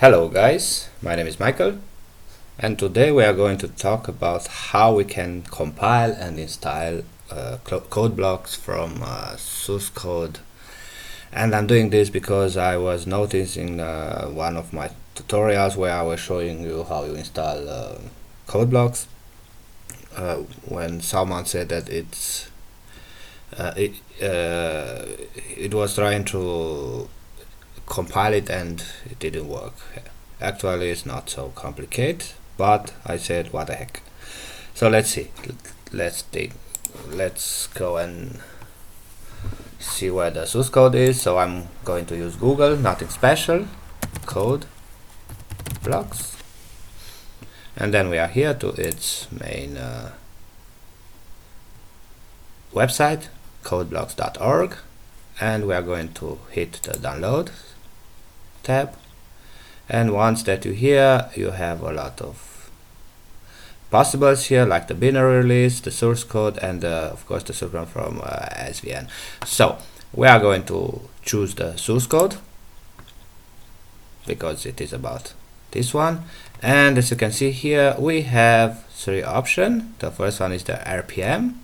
Hello guys, my name is Michael, and today we are going to talk about how we can compile and install code blocks from source code. And I'm doing this because I was noticing one of my tutorials where I was showing you how you install code blocks when someone said that it was trying to compile it and it didn't work. Actually, it's not so complicated, but I said what the heck. So let's see, let's go and see where the source code is. So I'm going to use Google, nothing special, code blocks, and then we are here to its main website, codeblocks.org, and we are going to hit the download tab. And once that you're here, you have a lot of possibles here, like the binary release, the source code, and of course the source code from SVN. So we are going to choose the source code because it is about this one. And as you can see here, we have three options. The first one is the RPM.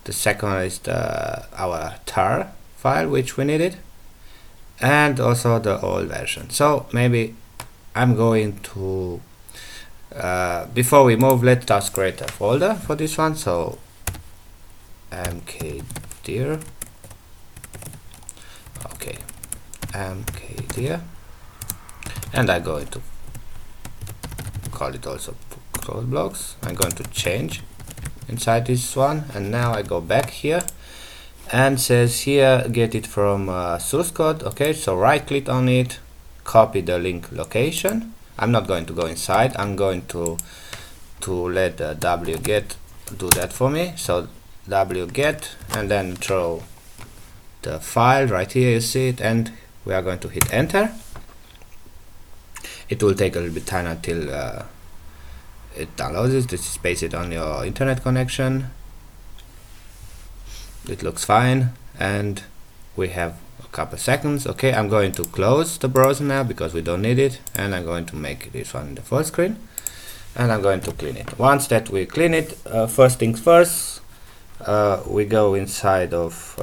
The second one is our tar file, which we needed, and also the old version. So maybe I'm going to before we move, let us create a folder for this one. So mkdir, okay, mkdir, and I'm going to call it also code blocks. I'm going to change inside this one, and now I go back here and says here get it from source code. Okay, so right click on it, copy the link location. I'm not going to go inside, I'm going to let the wget do that for me. So wget, and then throw the file right here, you see it, and we are going to hit enter. It will take a little bit time until it downloads it. This is based on your internet connection. It looks fine, and we have a couple seconds. Okay, I'm going to close the browser now because we don't need it, and I'm going to make this one the full screen, and I'm going to clean it. Once that we clean it, first things first, we go inside of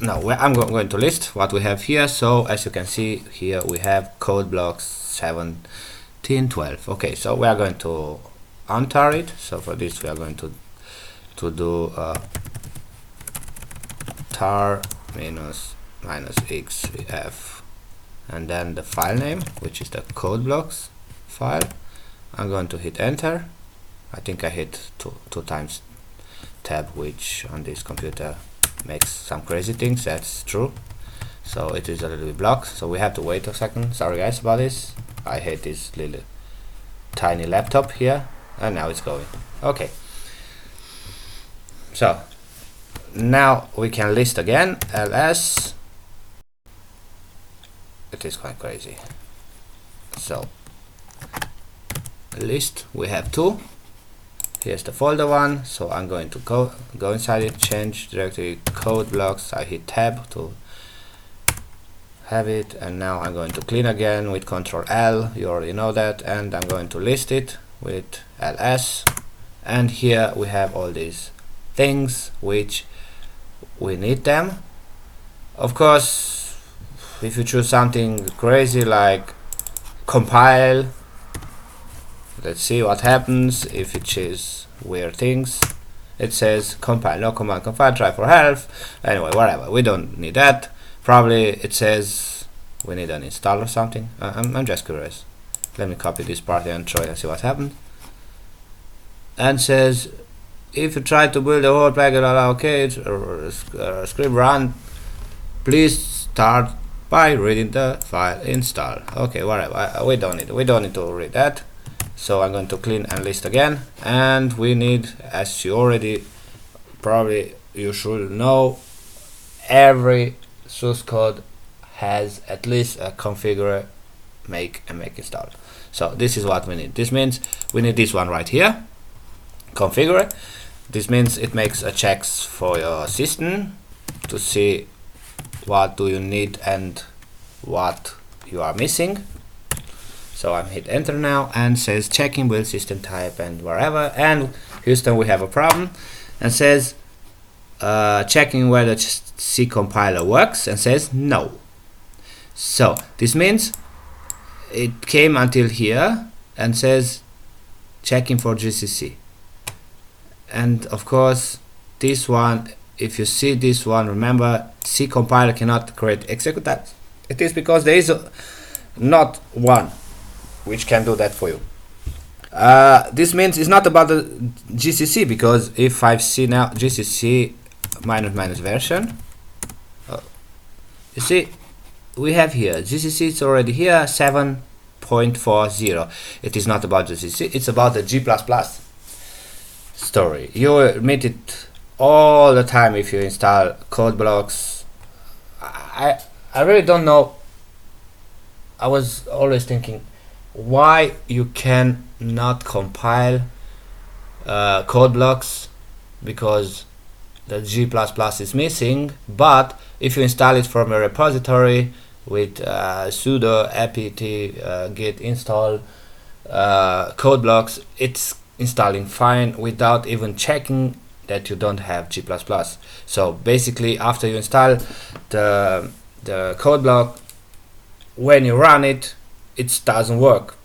I'm going to list what we have here. So as you can see here, we have code blocks 1712. Okay, so we are going to untar it. So for this we are going to do tar minus xf, and then the file name, which is the code blocks file. I'm going to hit enter. I think I hit two times tab, which on this computer makes some crazy things. That's true. So it is a little bit blocked, so we have to wait a second. Sorry guys about this. I hate this little tiny laptop here, and now it's going. Okay, so now we can list again ls. It is quite crazy. So list, we have two. Here's the folder one, so I'm going to go inside it, change directory code blocks. I hit tab to have it, and now I'm going to clean again with Ctrl L. You already know that, and I'm going to list it with ls, and here we have all these things which we need them. Of course, if you choose something crazy like compile, let's see what happens if it chooses weird things. It says compile, no command compile, try for help. Anyway, whatever, we don't need that. Probably it says we need an install or something. I'm just curious. Let me copy this part and try and see what happens. And says if you try to build a whole package, okay, script run, please start by reading the file install. Okay, whatever. We don't need to read that. So I'm going to clean and list again, and we need, as you already probably you should know, every source code has at least a configure, make, and make install. So this is what we need. This means we need this one right here, configure. This means it makes a checks for your system to see what do you need and what you are missing. So I'm hit enter now and says checking build system type and wherever, and Houston we have a problem and says checking whether C compiler works and says no. So this means it came until here and says checking for GCC, and of course this one, if you see this one, remember C compiler cannot create executables. It is because there is not one which can do that for you. This means it's not about the GCC, because if I see now GCC -- version, you see we have here GCC, it's already here 7.40. It is not about GCC, it's about the G++ story. You meet it all the time if you install CodeBlocks. I really don't know. I was always thinking why you can not compile CodeBlocks, because the G++ is missing, but if you install it from a repository with sudo apt get install CodeBlocks, it's installing fine without even checking that you don't have G++. So basically after you install the CodeBlock, when you run it, it doesn't work,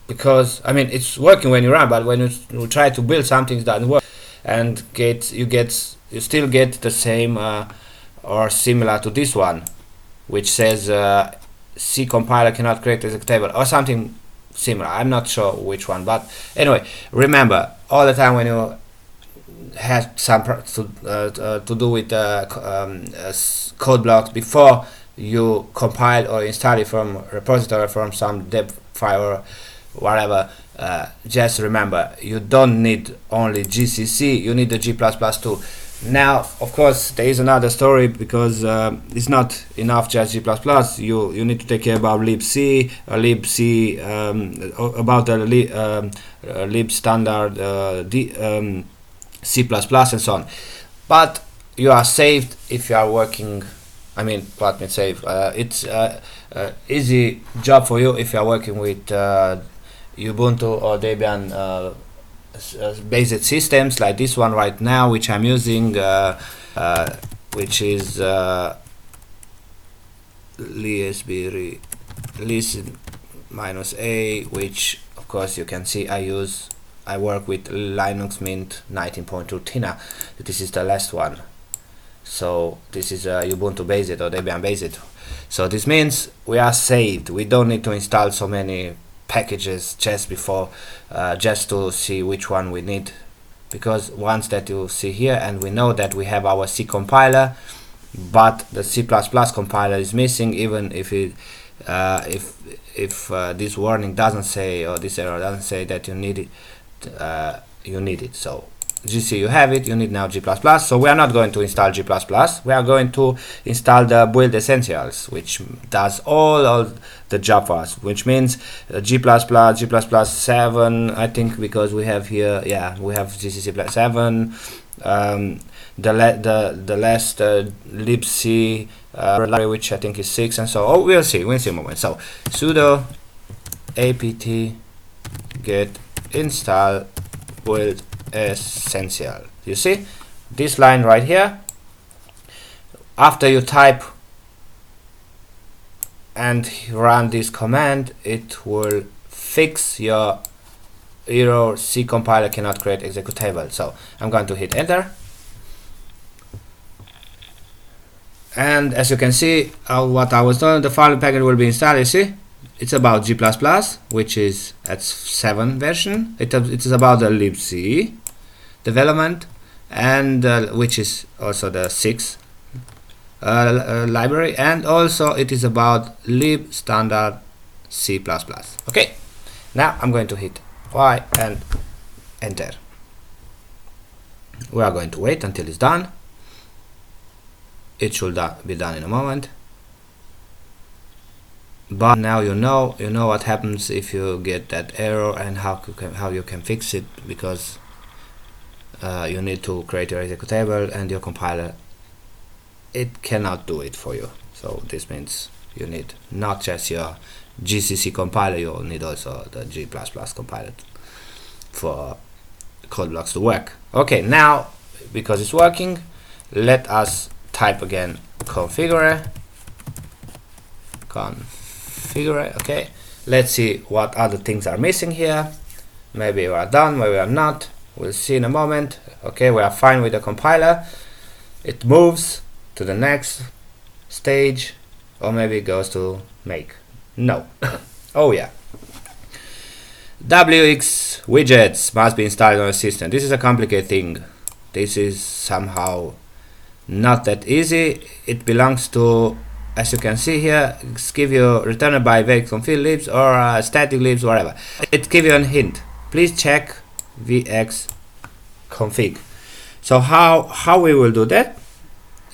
because I mean it's working when you run, but when you try to build something, it doesn't work, and you still get the same or similar to this one, which says C compiler cannot create executable or something similar. I'm not sure which one, but anyway, remember all the time when you have some to do with CodeBlocks, before you compile or install it from repository, from some deb file or whatever, just remember you don't need only GCC, you need the G++ too. Now of course there is another story, because it's not enough just G++, you need to take care about libc, about the lib standard, C++ and so on. But you are saved if you are working, I mean, let me say, it's easy job for you if you are working with Ubuntu or Debian based systems like this one right now, which I'm using, which is -a, which of course you can see I work with LinuxMint 19.2 Tina. This is the last one. So this is Ubuntu based or Debian based. So this means we are saved. We don't need to install so many packages just before, just to see which one we need, because once that you see here and we know that we have our C compiler, but the C++ compiler is missing, even if it if this warning doesn't say, or this error doesn't say that you need it, So GC, you have it, you need now G++. So we are not going to install G++, we are going to install the build essentials, which does all the job for us, which means G++, G++7, I think, because we have here, yeah, we have GCC +7, the last libc library, which I think is 6, and so we'll see a moment. So sudo apt get install build essential. You see this line right here, after you type and run this command, it will fix your error C compiler cannot create executable. So I'm going to hit enter, and as you can see, what I was doing, the following package will be installed. You see, it's about G++, which is at 7 version. It is about the libc development, and which is also the 6 library, and also it is about lib standard C++. Okay, now I'm going to hit Y and enter. We are going to wait until it's done. It should be done in a moment. But now you know what happens if you get that error and how you can fix it, because you need to create your executable, and your compiler, it cannot do it for you. So this means You need not just your GCC compiler, you need also the G++ compiler for CodeBlocks to work. Okay, now because it's working, let us type again configure. Okay, let's see what other things are missing here. Maybe we are done, maybe we are not. We'll see in a moment. Okay, we are fine with the compiler. It moves to the next stage, or maybe it goes to make. No. Oh yeah. WX widgets must be installed on a system. This is a complicated thing. This is somehow not that easy. It belongs to, as you can see here, it's give you returned by LDConfig libs or static libs, whatever. It gives you a hint. Please check LDConfig. So how we will do that?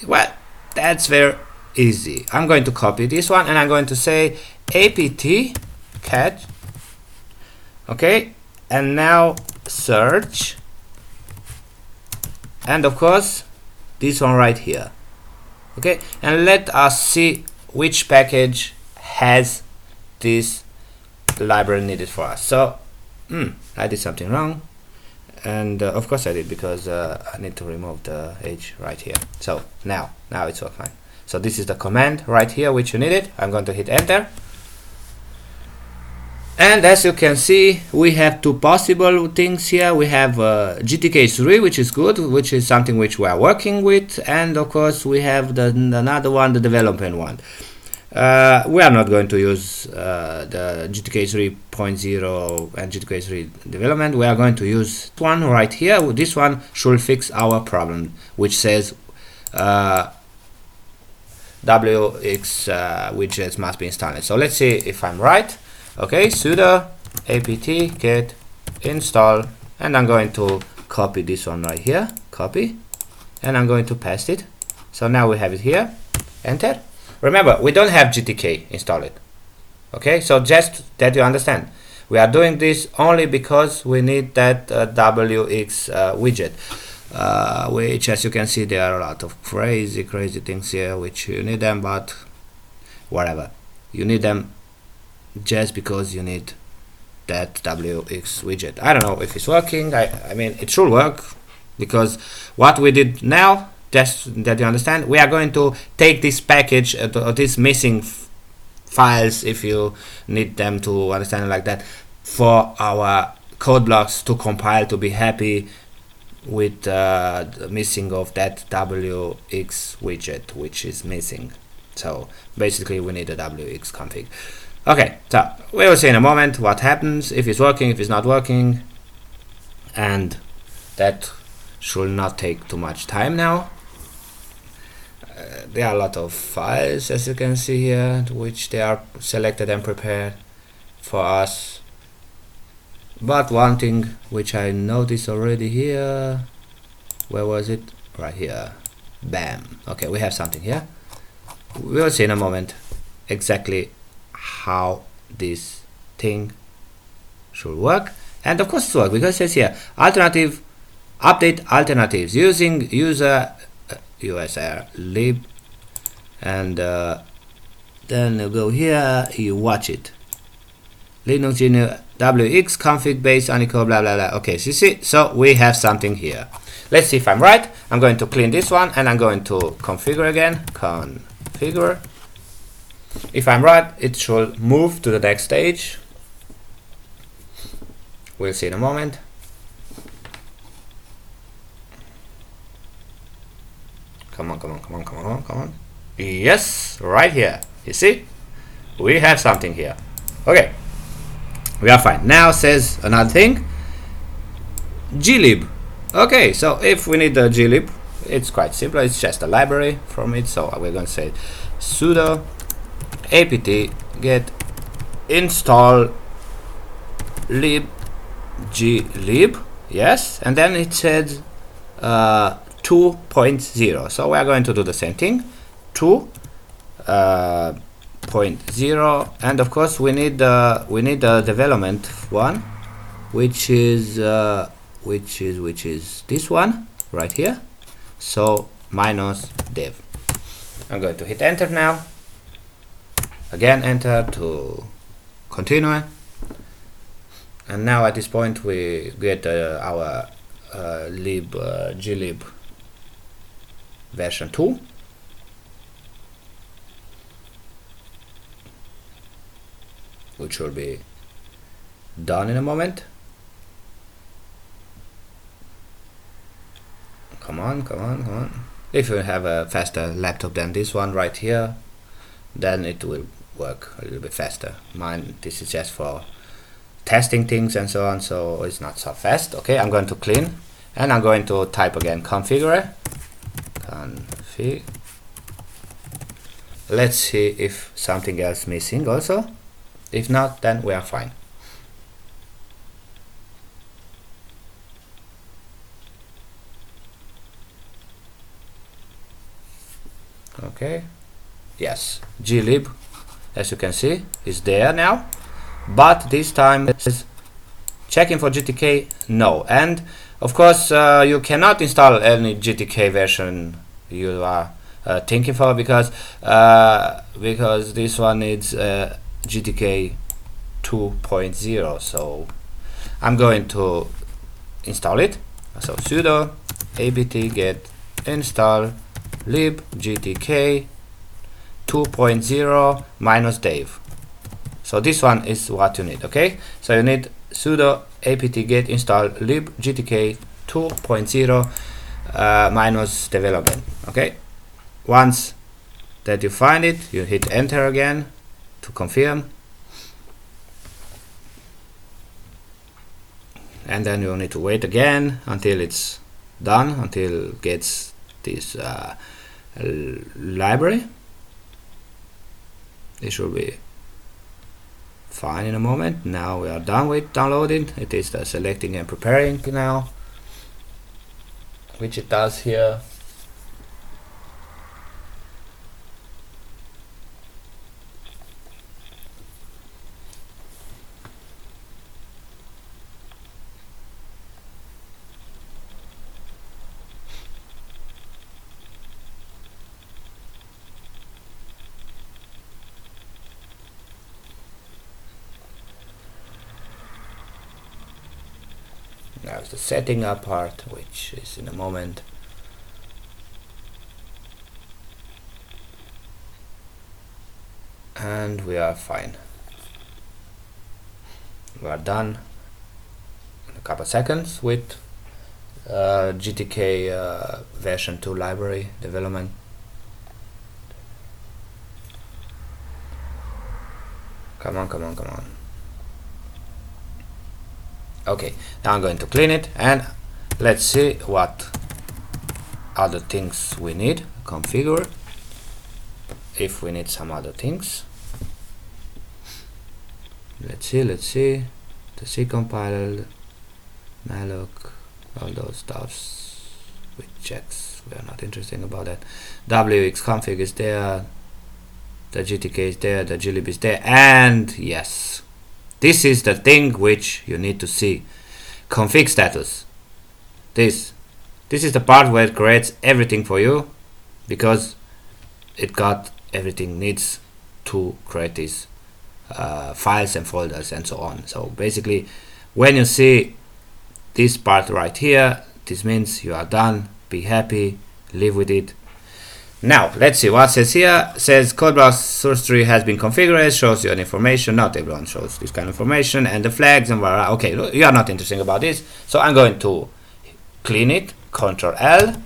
Well, that's very easy. I'm going to copy this one and I'm going to say apt cat. Okay, and now search, and of course this one right here. Okay, and let us see which package has this library needed for us. So I did something wrong, and of course I did, because I need to remove the H right here. So now it's all fine. So this is the command right here which you needed. I'm going to hit enter. And as you can see, we have two possible things here. We have GTK3, which is good, which is something which we are working with, and of course we have another one, the development one. We are not going to use the GTK 3.0 and GTK 3 development. We are going to use one right here. This one should fix our problem, which says WX widgets must be installed. So let's see if I'm right. Okay, sudo apt get install, and I'm going to copy this one right here, copy, and I'm going to paste it. So now we have it here, enter. Remember, we don't have GTK installed. Okay, so just that you understand, we are doing this only because we need that WX widget, which, as you can see, there are a lot of crazy things here which you need them, but whatever, you need them just because you need that WX widget. I don't know if it's working. I mean, it should work, because what we did now, just that you understand, we are going to take this package, these missing files, if you need them to understand it like that, for our CodeBlocks to compile, to be happy with the missing of that WX widget which is missing. So basically we need a LDConfig. Okay, so we will see in a moment what happens, if it's working, if it's not working, and that should not take too much time now. There are a lot of files, as you can see here, which they are selected and prepared for us. But one thing which I noticed already here, where was it? Right here. Bam. Okay, we have something here. We will see in a moment exactly how this thing should work. And of course it works, because it says here alternative, update alternatives using user USR lib, and then you go here, you watch it, Linux WX config based on equal blah blah blah. Okay, so you see, so we have something here. Let's see if I'm right. I'm going to clean this one and I'm going to configure again, configure. If I'm right, it should move to the next stage. We'll see in a moment. Come on. Yes, right here. You see? We have something here. Okay. We are fine. Now says another thing. glib. Okay, so if we need the glib, it's quite simple. It's just a library from it. So we're going to say sudo apt get install lib glib. Yes, and then it said 2.0. So we are going to do the same thing, 2.0, and of course we need the development one, which is this one right here. So -dev. I'm going to hit enter now. again enter to continue. And now at this point we get our glib version 2. Which will be done in a moment. Come on, come on, come on. If you have a faster laptop than this one right here, then it will work a little bit faster. Mine, this is just for testing things and so on, so it's not so fast. Okay, I'm going to clean, and I'm going to type again configure. Config. Let's see if something else missing also. If not, then we are fine. Okay, yes, glib, as you can see, is there now, but this time it's checking for GTK, no. And of course you cannot install any GTK version you are thinking for, because this one needs GTK 2.0. so I'm going to install it. So sudo apt get install libgtk 2.0 minus Dave. So this one is what you need. Okay, so you need sudo apt get install libgtk 2.0 minus development. Okay, once that you find it, you hit enter again to confirm, and then you need to wait again until it's done, until it gets this library. It should be fine in a moment. Now we are done with downloading. It is the selecting and preparing now, which it does here. Now it's the setting up part, which is in a moment. And we are fine. We are done in a couple of seconds with GTK version 2 library development. Come on, come on, come on. Okay, now I'm going to clean it, and let's see what other things we need. Configure, if we need some other things. Let's see, the C compiler, malloc, all those stuffs with checks, we are not interested about that. LDConfig is there, the GTK is there, the glib is there, and yes, this is the thing which you need to see. Config status. This is the part where it creates everything for you, because it got everything needs to create these files and folders and so on. So basically, when you see this part right here, this means you are done. Be happy, live with it. Now let's see what it says here. It says CodeBlocks source tree has been configured, shows you an information. Not everyone shows this kind of information, and the flags and blah, blah. Okay, you are not interested about this, so I'm going to clean it, Ctrl L,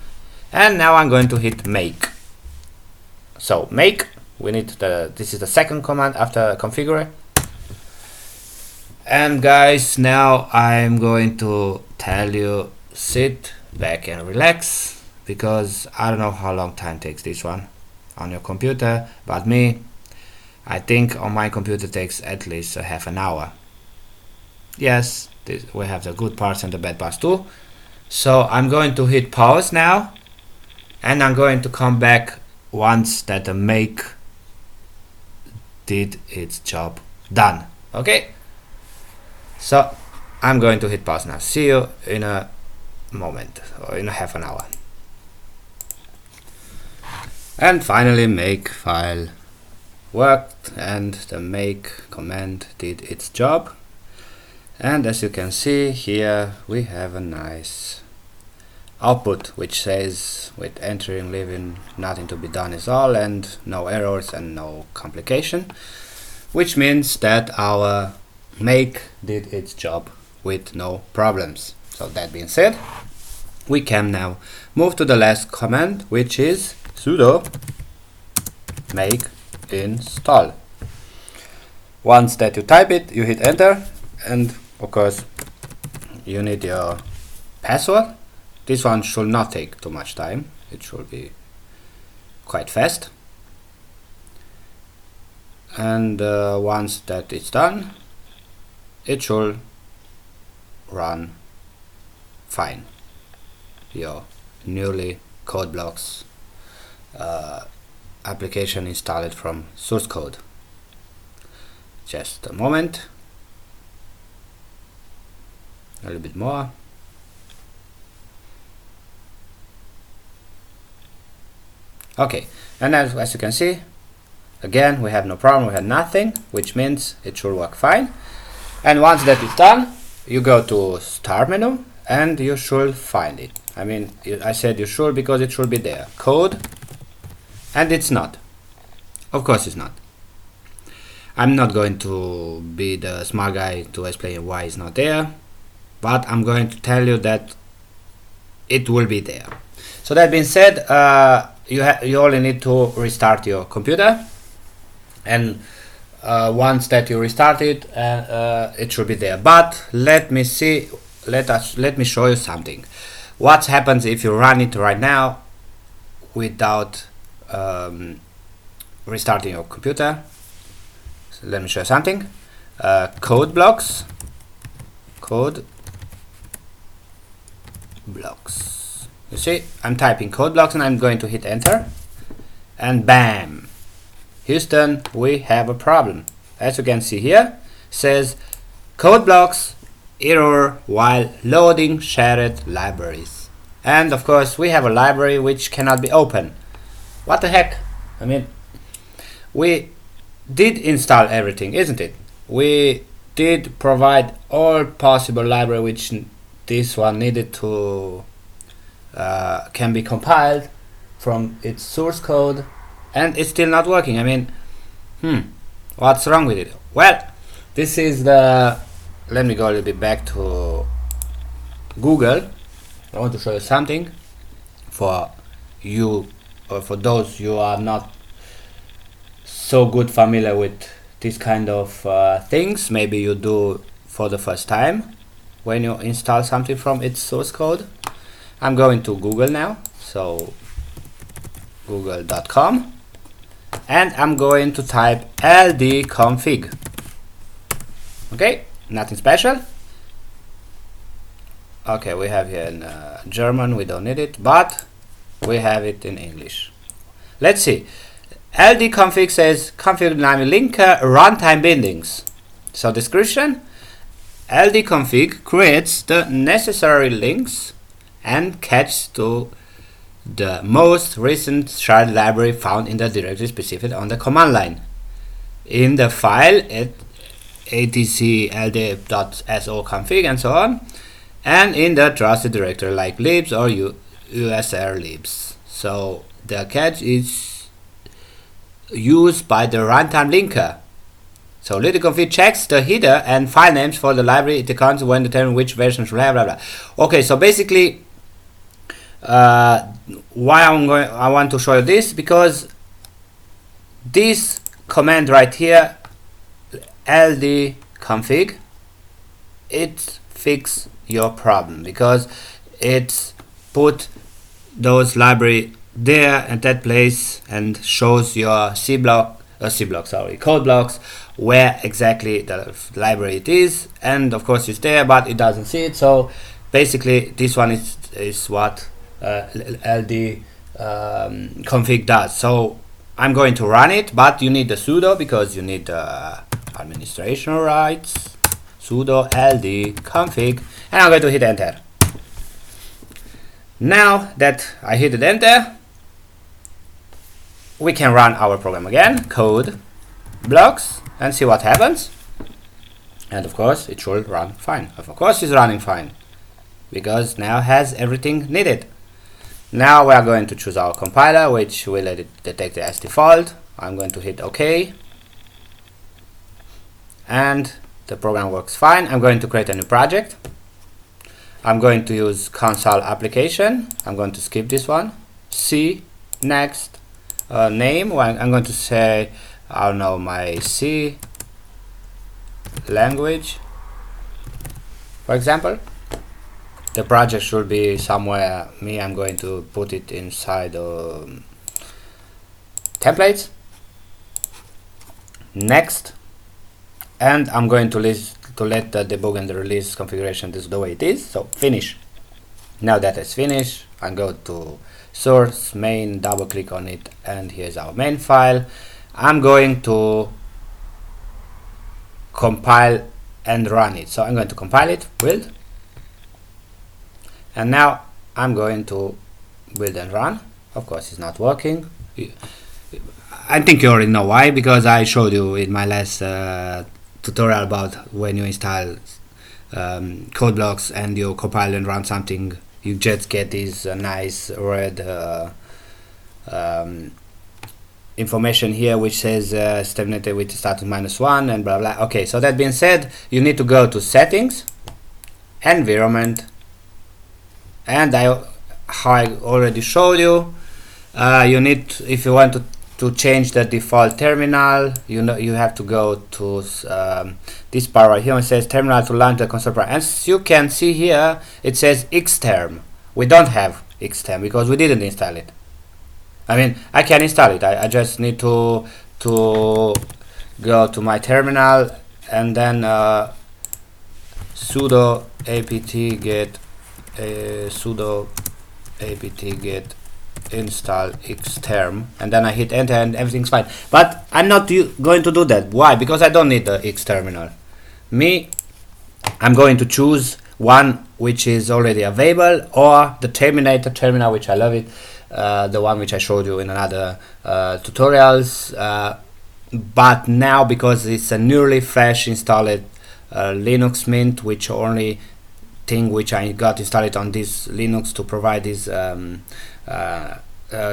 and now I'm going to hit make. So make, we need this is the second command after configure. And guys, now I'm going to tell you, sit back and relax, because I don't know how long time takes this one on your computer, but I think on my computer takes at least a half an hour. Yes, we have the good parts and the bad parts too. So I'm going to hit pause now, and I'm going to come back once that the make did its job done. Okay, so I'm going to hit pause now. See you in a moment, or in a half an hour. And finally, make file worked and the make command did its job. And as you can see here, we have a nice output which says with entering leaving nothing to be done is all, and no errors and no complication, which means that our make did its job with no problems. So that being said, we can now move to the last command, which is sudo make install. Once that you type it, you hit enter, and of course you need your password. This one should not take too much time, it should be quite fast. And once that it's done, it should run fine your newly CodeBlocks application installed from source code. Just a moment, a little bit more. Okay, and as you can see, again we have no problem, we have nothing, which means it should work fine. And once that is done, you go to start menu and you should find it. I mean, I said you should because it should be there, code, and it's not. Of course it's not. I'm not going to be the smart guy to explain why it's not there, but I'm going to tell you that it will be there. So that being said, you only need to restart your computer, and once that you restart it, it should be there. But let me show you something. What happens if you run it right now without restarting your computer? So let me show you something. CodeBlocks. You see, I'm typing CodeBlocks and I'm going to hit enter, and bam, Houston, we have a problem. As you can see here, says CodeBlocks error while loading shared libraries. And of course we have a library which cannot be opened. What the heck? I mean, we did install everything, isn't it? We did provide all possible library which this one needed to can be compiled from its source code, and it's still not working. I mean, what's wrong with it? Well, this is the, let me go a little bit back to Google. I want to show you something for you, or for those you are not so good familiar with this kind of things. Maybe you do for the first time when you install something from its source code. I'm going to Google now, so google.com, and I'm going to type LDConfig. Okay, nothing special. Okay, we have here in German, we don't need it, but we have it in English. Let's see. LDConfig says config dynamic linker runtime bindings. So description: LDConfig creates the necessary links and caches to the most recent shared library found in the directory specified on the command line. In the file at etc ldib.so config and so on, and in the trusted directory like libs or usr libs. So the cache is used by the runtime linker. So LinuxMint checks the header and file names for the library. It accounts when determining which version should have blah blah. Okay, so basically, why I want to show you this, because this command right here, LDConfig, it fix your problem, because it's put those library there at that place and shows your CodeBlocks where exactly the library it is, and of course it's there but it doesn't see it. So basically this one is what LDConfig does. So I'm going to run it, but you need the sudo because you need the administration rights. Sudo LDConfig, and I'm going to hit enter. Now that I hit enter, we can run our program again. Code blocks and see what happens. And of course it should run fine. Of course it's running fine, because now has everything needed. Now we are going to choose our compiler, which will detect it as default. I'm going to hit OK, and the program works fine. I'm going to create a new project. I'm going to use console application. I'm going to skip this one. C, next, name. Well, I'm going to say, I don't know, my C language, for example. The project should be somewhere. I'm going to put it inside templates. Next, and I'm going to let the debug and the release configuration this the way it is. So finish. Now that it's finished, I go to source main, double click on it, and here's our main file. I'm going to compile and run it. So I'm going to compile it, build, and now I'm going to build and run. Of course it's not working. I think you already know why, because I showed you in my last tutorial about when you install CodeBlocks and you compile and run something, you just get this nice red information here which says terminated with status -1 and blah blah. Okay, so that being said, you need to go to settings, environment, and how I already showed you, you need, if you want to change the default terminal, you have to go to this part right here. It says terminal to launch the console program. As you can see here, it says Xterm. We don't have Xterm because we didn't install it. I mean, I can install it. I just need to go to my terminal and then sudo apt get install Xterm, and then I hit enter and everything's fine. But I'm not going to do that. Why? Because I don't need the X terminal. I'm going to choose one which is already available, or the Terminator terminal, which I love it, the one which I showed you in another tutorials. But now, because it's a newly fresh installed LinuxMint, which only thing which I got installed on this Linux to provide this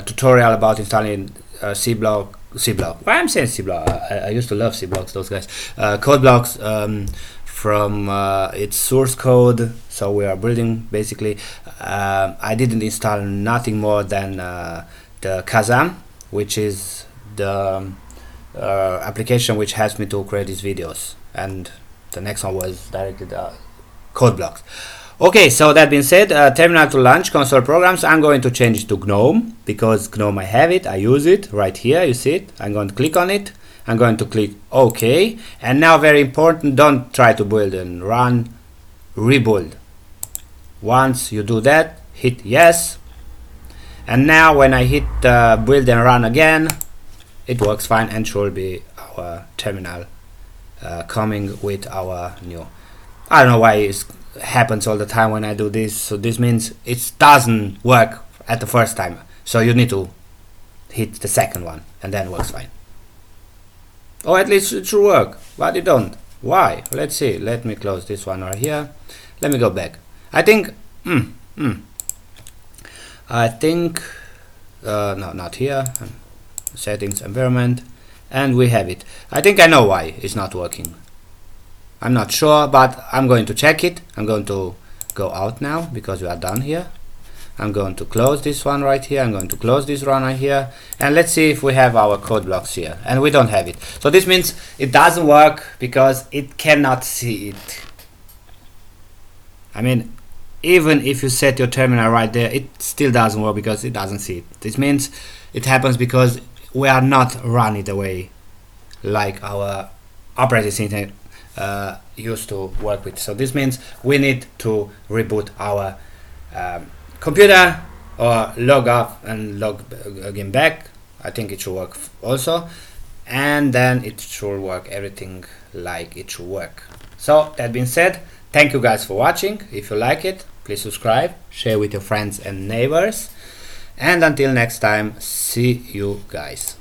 tutorial about installing CBlock. Why I'm saying CBlock? I used to love CBlocks, those guys. CodeBlocks from its source code. So we are building basically. I didn't install nothing more than the Kazam, which is the application which helps me to create these videos, and the next one was directly the CodeBlocks. Okay, so that being said, terminal to launch console programs, I'm going to change it to GNOME, because GNOME I have it, I use it right here, you see it. I'm going to click on it, I'm going to click OK, and now very important, don't try to build and run, rebuild. Once you do that, hit yes, and now when I hit build and run again, it works fine and should be our terminal coming with our new. I don't know why it happens all the time when I do this. So this means it doesn't work at the first time. So you need to hit the second one and then it works fine. Or at least it should work, but it don't. Why? Let's see. Let me close this one right here. Let me go back. I think no, not here. Settings, environment, and we have it. I think I know why it's not working. I'm not sure, but I'm going to check it. I'm going to go out now because we are done here. I'm going to close this one right here. I'm going to close this one right here, and let's see if we have our CodeBlocks here, and we don't have it. So this means it doesn't work because it cannot see it. I mean, even if you set your terminal right there, it still doesn't work because it doesn't see it. This means it happens because we are not running the way like our operating system used to work with. So this means we need to reboot our computer, or log off and log again back. I think it should work also, and then it should work everything like it should work. So that being said, thank you guys for watching. If you like it, please subscribe, share with your friends and neighbors, and until next time, see you guys.